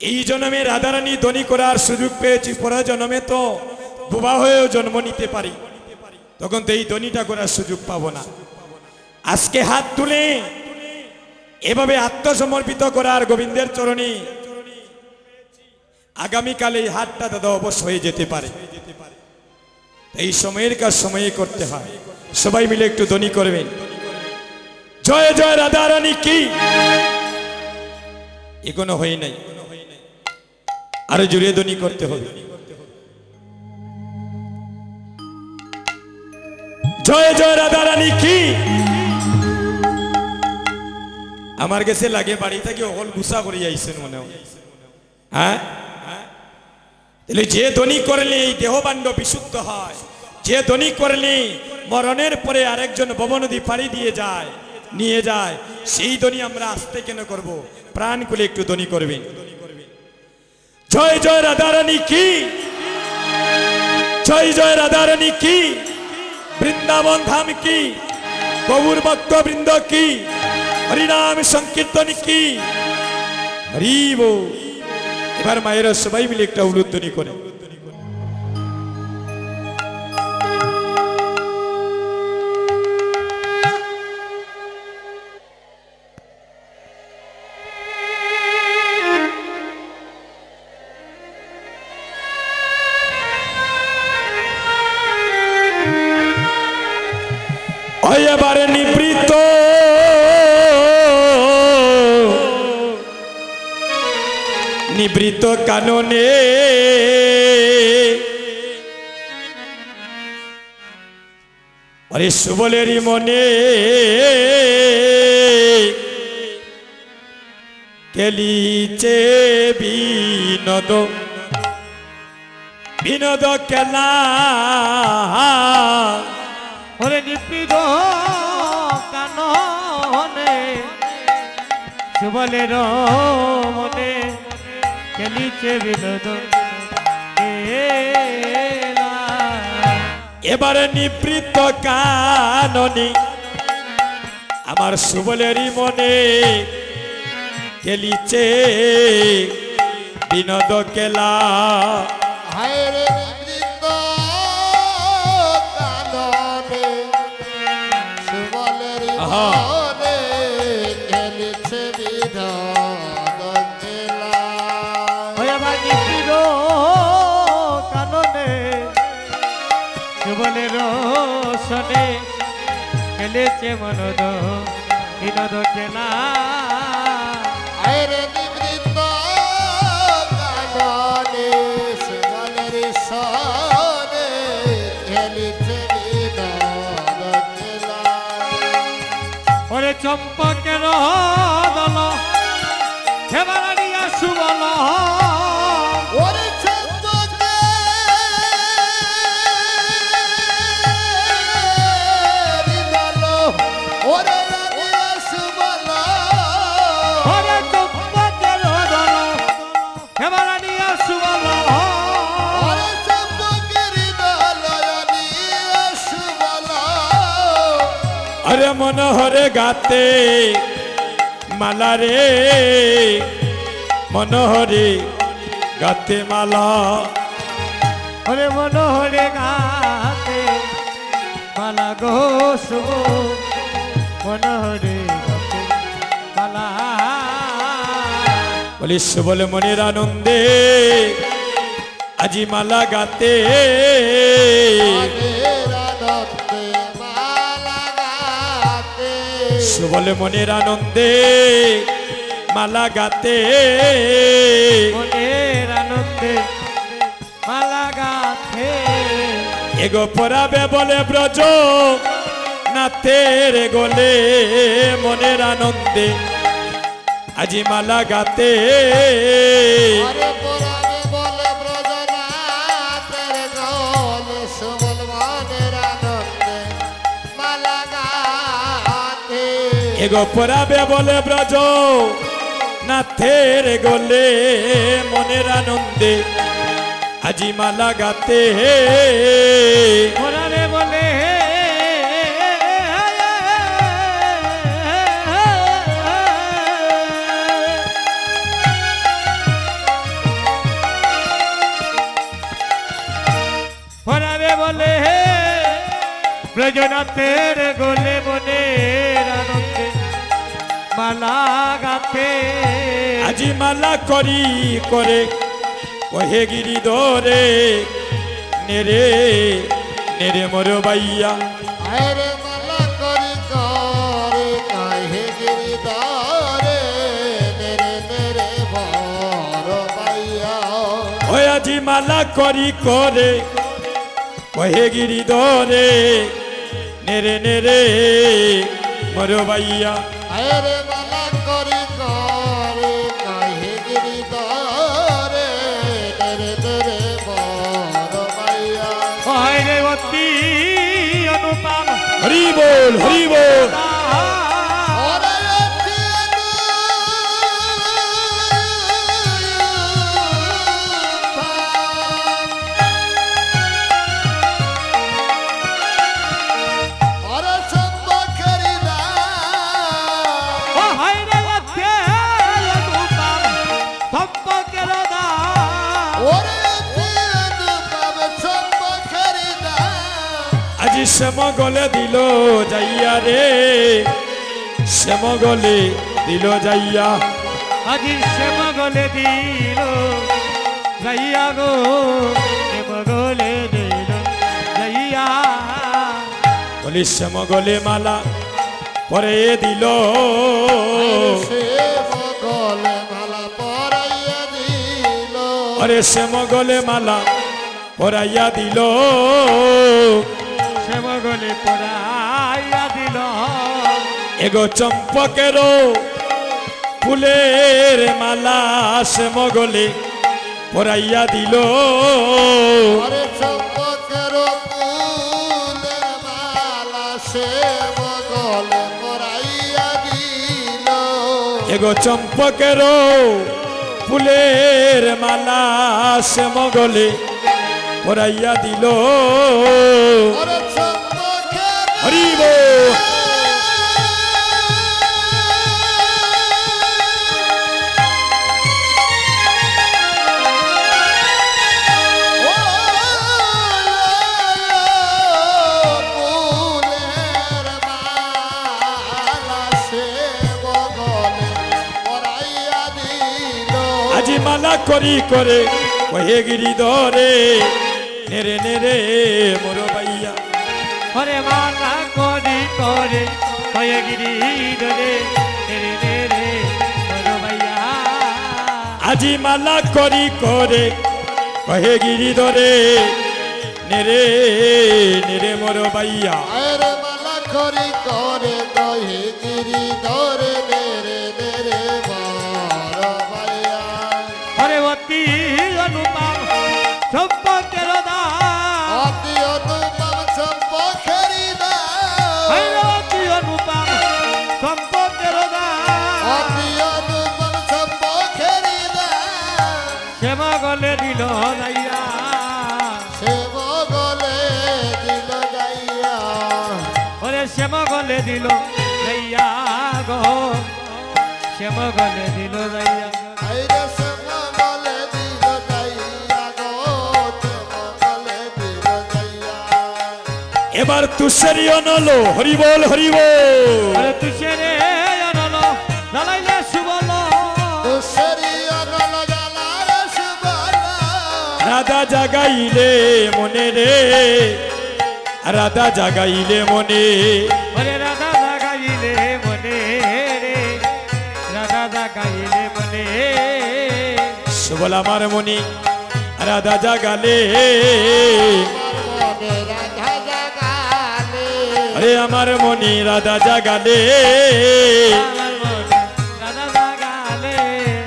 এই জন্মে রাধারানী ধ্বনি করার সুযোগ পেয়েছি, পরের জন্মে তো বোবা হয়েও জন্ম নিতে পারি, তখন তো এই ধ্বনিটা করার সুযোগ পাবো না। আজকে হাত তুলে এভাবে আত্মসমর্পিত করার গোবিন্দের চরণে আগামীকালে এই হাতটা দাদা অবশ্য হয়ে যেতে পারে। এই সময়ের কাজ সময়ে করতে হয়। সবাই মিলে একটু ধ্বনি করবেন, জয় জয় রাধারানী কি। এখনো হয় নাই, আরো জোরে ধ্বনি করতে হবে। জয় জয় রাধারানী কি। আমার কাছে লাগে বাড়ি থেকে অকল গুসা করে আইছেন মনে হয়। হ্যাঁ, তাহলে যে ধ্বনি করলে এই দেহবাণ্ড বিশুদ্ধ হয়, যে ধ্বনি করলে মরণের পরে আরেকজন ভবনদী পাড়ি দিয়ে যায়, নিয়ে যায়, সেই ধ্বনি আমরা আস্তে কেন করব? প্রাণ খুলে একটু ধ্বনি করবেন, জয় জয় রাধারানী কি, জয় জয় রাধারানী কি, বৃন্দাবন ধাম কি, গৌর ভক্ত বৃন্দ কি, হরিনাম সংকীর্তন কি, হরি বল। এবার মায়েরা সবাই মিলে একটা উলুধ্বনি করে, এবারে নিবৃত নিবৃত কাননে আরে সুবলেরই মনে কেলিচে বিনোদ বিনোদ কেলা ওরে নিপৃত কাননে সুবলের মনে খেলিছে বিনোদ কেলা। এবারে নিবৃত কাননে আমার সুবলেরই মনে খেলিছে বিনোদ কেলা। সুবলের সনে খেলেছে মনোদ বিনোদ কেলা। ওরে চম্পকের দল হেবাড়িয়া সুবল अरे मनोहरे गाते माला रे मनोहरे गाते माला। अरे मनोहरे गाते माला गो शुभ मनोहरे गाते माला। बोले सुबल मनिर आनंदे আজি माला गाते সুবল মনের আনন্দে মালা গাতে মনের আনন্দে মালা গাতে। এগো পরাবে বলে ব্রজ নাতে রে গোলে মনের আনন্দে আজি মালা গাতে। এগো পরাবে বলে ব্রজ নাথের গোলে মনের আনন্দে আজি মালা গাতে। পরাবে বলে ব্রজনাথের গোলে মনের আনন্দে মালা গাথে আজি মালা করি করে কহে গিরি ধরে নেরে নেরে মোর বাইয়া আরে মালা করি করে কাহে গিরিধারে নেরে নেরে বড় বাইয়া ওই আজি মালা করি করে কহে গিরি ধরে নেরে নেরে মোর বাইয়া আরে মালা করি করে কাহে গিরিধারে নেরে নেরে বড় বাইয়া হরে অতি অনুপম হরি বল হরি বল ওরে ওরে সম্পর্কেরি না ও হরে অতি অনুপম সম্পর্কের দা ওরে অনুপম সম্পর্কেরি না আজি শ্যাম গলে দিল যাইয়া রে শ্যাম গলে দিল যাইয়া আজি শ্যাম গলে দিল যাইয়া গো শ্যাম গলে দিল যাইয়া বলি শ্যাম গলে মালা পরে দিল সে গলে মালা পরাইয়া দিল আরে শ্যাম গলে মালা পরাইয়া দিল শ্যাম গলে পড়াইয়া দিল এগো চম্পকের ফুলের মালা শ্যাম গলে পরাইয়া দিল আরে চম্পকের ফুলের মালা সে গলে পরাইয়া দিল এগো চম্পকের ফুলের মালা শ্যাম গলে পরাইয়া দিল আরে চম্পকের হরিব ফুলের মালা সে গলে পরাইয়া দিল আজি মালা করি করে কহে গিরি ধরে নেরে নেরে মোর বাইয়া হরে মালা করি করে হয়ে গিরি ধরে রে রে রে বড় ভাইয়া আজি মালা করি করে কহে গিরি ধরে নেরে নেরে মোর বাইয়া আরে মালা করি করে দহি গিরি ধরে নেরে নেরে বড় ভাইয়া হরে অতি অনুপম সম্পর্কের দা অতি অনুপম সম্পর্কেরি না হরে অতি অনুপম সম্পর্কের দা অতি অনুপম সম্পর্কেরি না শ্যাম গলে দিল যাইয়া সে গলে দিল গাইয়া হরে শ্যাম গলে দিল যাইয়া গো শ্যাম গলে দিল যাইয়া আইরে সে গলে দিল গাইয়া গো সে গলে দিল গাইয়া এবার তুষারি অনলো হরি বল হরি বল আরে তুষে রে অনল নালাইলে সুবল দুসরি অনল জালারে সুবলা রাধা জাগাইলে মনে রে রাধা জাগাইলে মনে ওরে রাধা জাগাইলে মনে রে রাধা জাগাইলে মনে সুবল আমার মনি রাধা জাগালে মনে রাধা জাগালে আরে আমার মনি রাধা জাগালে আমার মনে রাধা জাগালে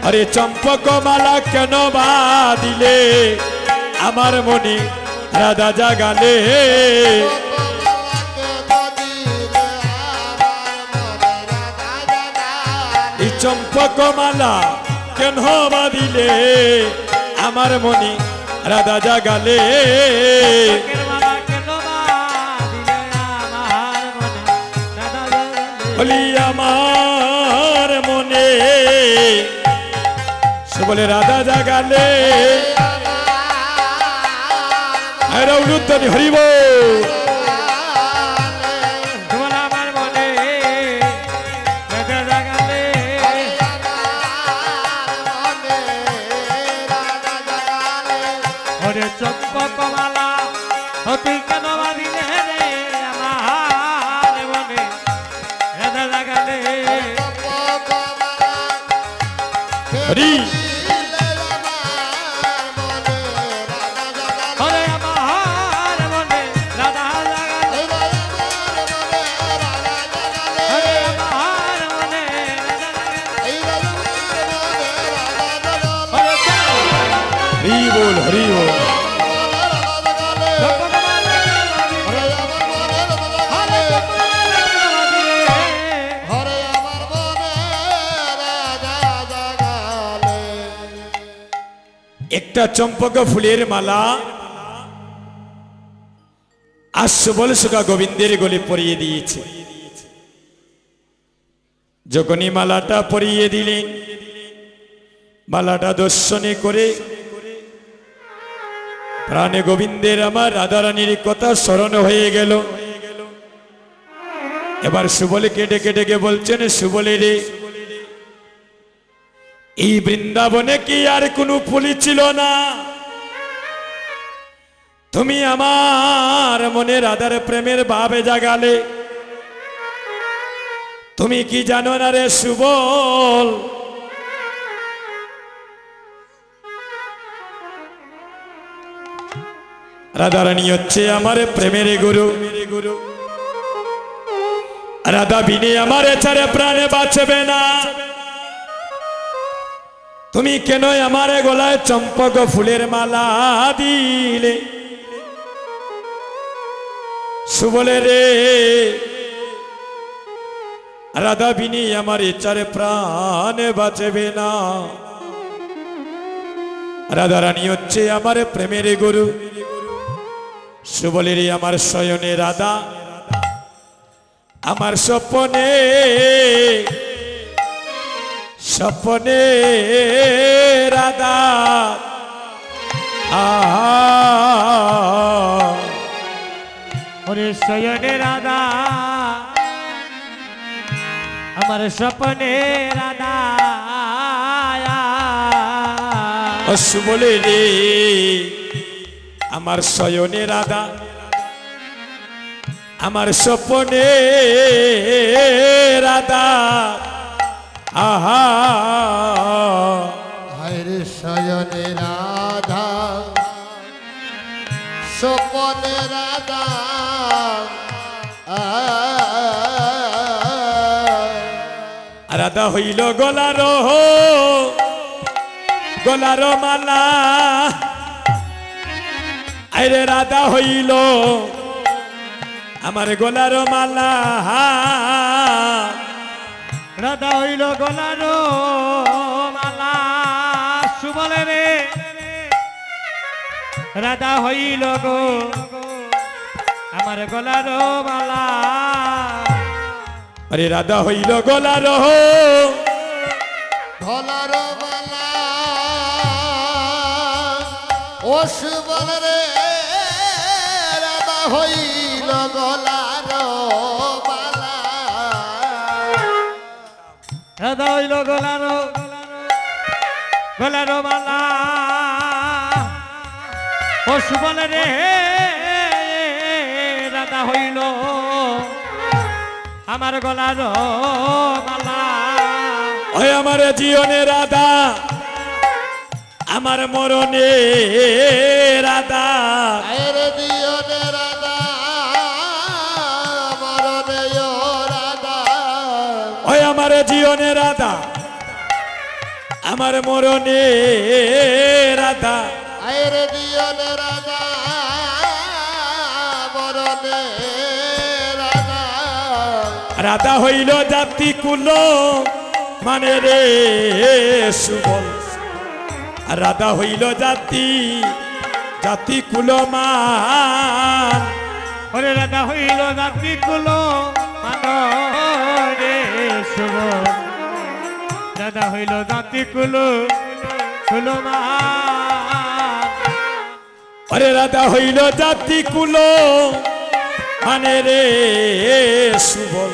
আরে চম্পক মালা কেন বা দিলে আমার মনি রাধা জাগালে কমলাকে নদীরে আমার মনে রাধা জাগালে এই চম্পক মালা কেন বা দিলে আমার মনি রাধা জাগালে কের মালা কেন বা দিলে আমার মনে রাধা জাগালে বলি আমার মনে সে বলে রাধা জাগালে হরিব চম্পকমালা ও তুই কেন বাঁধিলে রে আমার মনে রাধা লাগালে হরি ওরে আমার মনে রাধা লাগালে ওরে আমার মনে রাধা লাগালে হরি বল হরি বল একটা চম্পক ফুলের মালা আর সুবল সুখা গোবিন্দের গলে পরিয়ে দিয়েছে। যখনই মালাটা পরিয়ে দিলেন, মালাটা দর্শনে করে প্রাণে গোবিন্দের আমার রাধারানীর কথা স্মরণ হয়ে গেল। এবার সুবলকে ডেকে ডেকে বলছেন, সুবলে রে, এই বৃন্দাবনে কি আর কোনো ফুল ছিল না? তুমি আমার মনে রাধার প্রেমের ভাবে জাগালে। তুমি কি জানো না রে সুবল, রাধারানী হচ্ছে আমার প্রেমের গুরু। রাধা বিনে আমার ছাড়ে প্রাণে বাঁচবে না। তুমি কেন আমার গলায় চম্পক ফুলের মালা দিলে? সুবলে রে, রাধা বিনি আমার ইচ্ছারে প্রাণ বাঁচবে না। রাধারানী হচ্ছে আমার প্রেমের গুরু। সুবলে রে, আমার শয়নে রাধা, আমার স্বপ্নে স্বপ্নে রাধা, ওরে শয়নে রাধা, আমার স্বপ্নে রাধা। সুবলে রে, আমার শয়নে রাধা, আমার স্বপ্নে রাধা। আহা হায়রে শয়নে রাধা, স্বপনে রাধা, রাধা হইল গলার গলার মালা। আরে রাধা হইল আমার গলার মালা। রাধা হইল গলার মালা। সুবলে রে, রাধা হইল গো আমার গলার মালা। আরে রাধা হইল গলার ধলার মালা। ও সুবল রে, রাধা হইল গলার মালা। রাধা হইল গলার গলার মালা। ও সুবলে রে, রাধা হইল আমার গলার মালা। ওই আমার জীবনে রাধা, আমার মরণে রাধা। আয়রে দিয়নে রাধা, মরণে রাধা। ওই আমার জীবনে রাধা, আমার মরণে রাধা। আয়রে দিয়নে রাধা, মরণে রাধা। রাধা হইল জাতি কুল মানে রে সুবল। রাধা হইল জাতি জাতি কুল মান। ওরে রাধা হইল জাতি কুল মান রে সুবল। রাধা হইল জাতি কুল মান। ওরে রাধা হইল জাতি কুল মানে রে সুবল।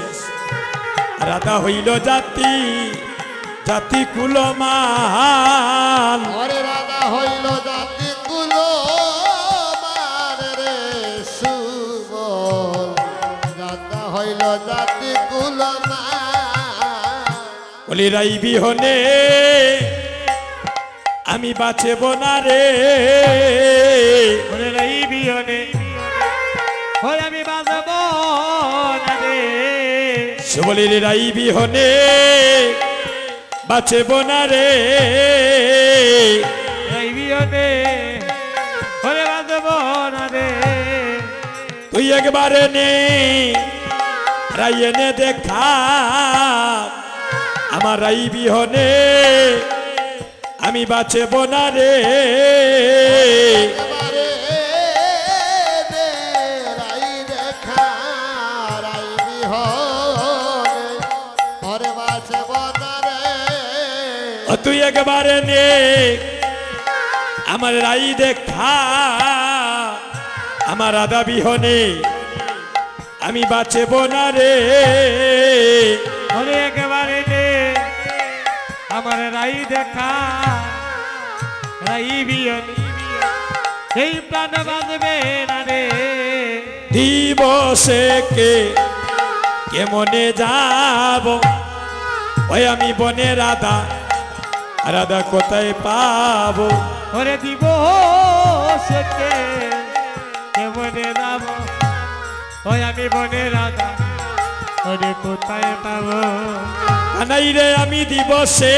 রাধা হইল জাতি জাতি কুল মান। ওরে রাধা হইল জাতি কুল মান। বলি রাই বিহনে আমি বাঁচব না রে, ওরে রাই বিহনে ওই আমি বাঁচব না রে, বলি রাই বিহনে বাঁচব না রে, রাই বিহনে ওরে বাঁচব না রে, তুই একবার নে রাই এনে দেখা আমার রাই বিহনে আমি বাঁচব না রে, এবারে দে রাই দেখা রাই বিহনে ওরে বাঁচব না রে, ও তুই একবার নে আমার রাই দেখা আমার রাধা বিহনে আমি বাঁচব না রে, ওরে একেবারে নে আমার রাই দেখা রাই বিহনে এই প্রাণ বাঁচবে না রে, দিবসে কেমনে যাব ওই আমি বনে রাধা, রাধা কোথায় পাবো, ওরে দিব সেকে কেমনে যাব ওই আমি বনে রাধা, ওরে কোথায় পাবো, কানাই রে আমি দিবসে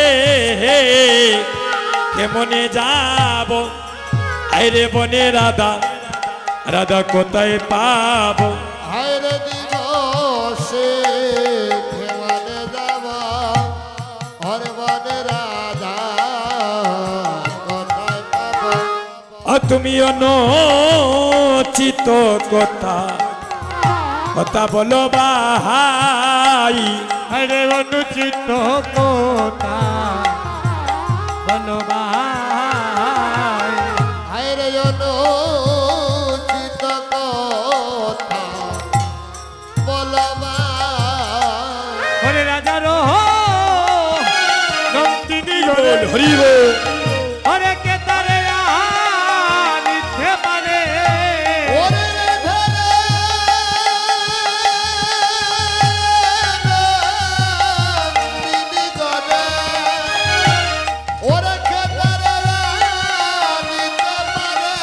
কেমনে যাব আইরে বনে রাধা, রাধা কোথায় পাবো, হায়রে দিবসে কেমনে যাব ওরে বনে রাধা কোথায় পাবো, তুমি অনুচিত কথা কথা বলো ভাই, আরে অনুচিত কথা বলো ভাই, হায়রে অনুচিত কথা বলবা, ওরে রাজার নন্দিনী বল হরি বল, ওরে কে তারে নিতে পারে, ওরে ধরে দিদি গরে ওরে খেতারে নিতে পারে,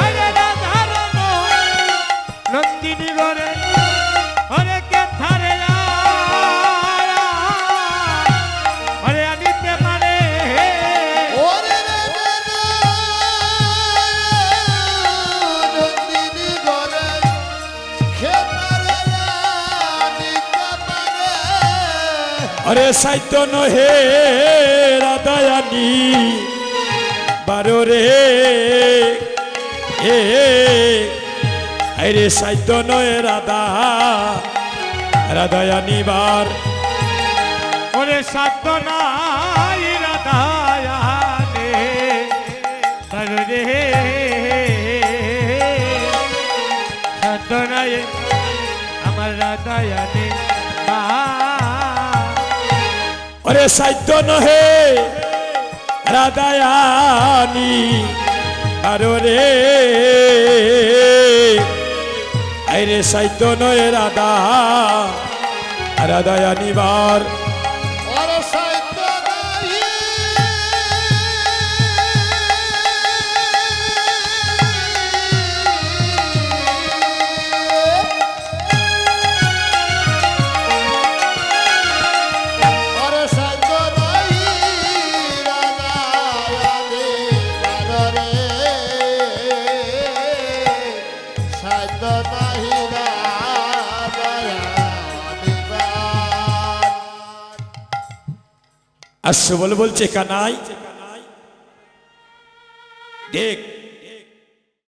আরে রাজার নন্দিনী গরে ওরে কে তারে ওরে নিতে পারে, ওরে নন্দিনী গরে খেতারে নিতে পারে, আরে সাহিত্য নহে রাধায়ানি বারো রে আরে সাহিত্য নহে রাধা রাধায়ানি বার, ওরে সাধ্য নাই রাধায়ানে তারে রে সাধ্য নাই আমার রাধায়ানে আরে সাহিত্য নহে রাধায়ানি বারো রে আরে সাহিত্য নহে রাধা রাধায়ানি বার, ওরে সাহিত্য নাই ওরে সাহিত্য নাই রাধায়ানি বারে, সাহিত্য নাই রাধায়ানি বারে, আসছে বলে বলছে কানাই দেখ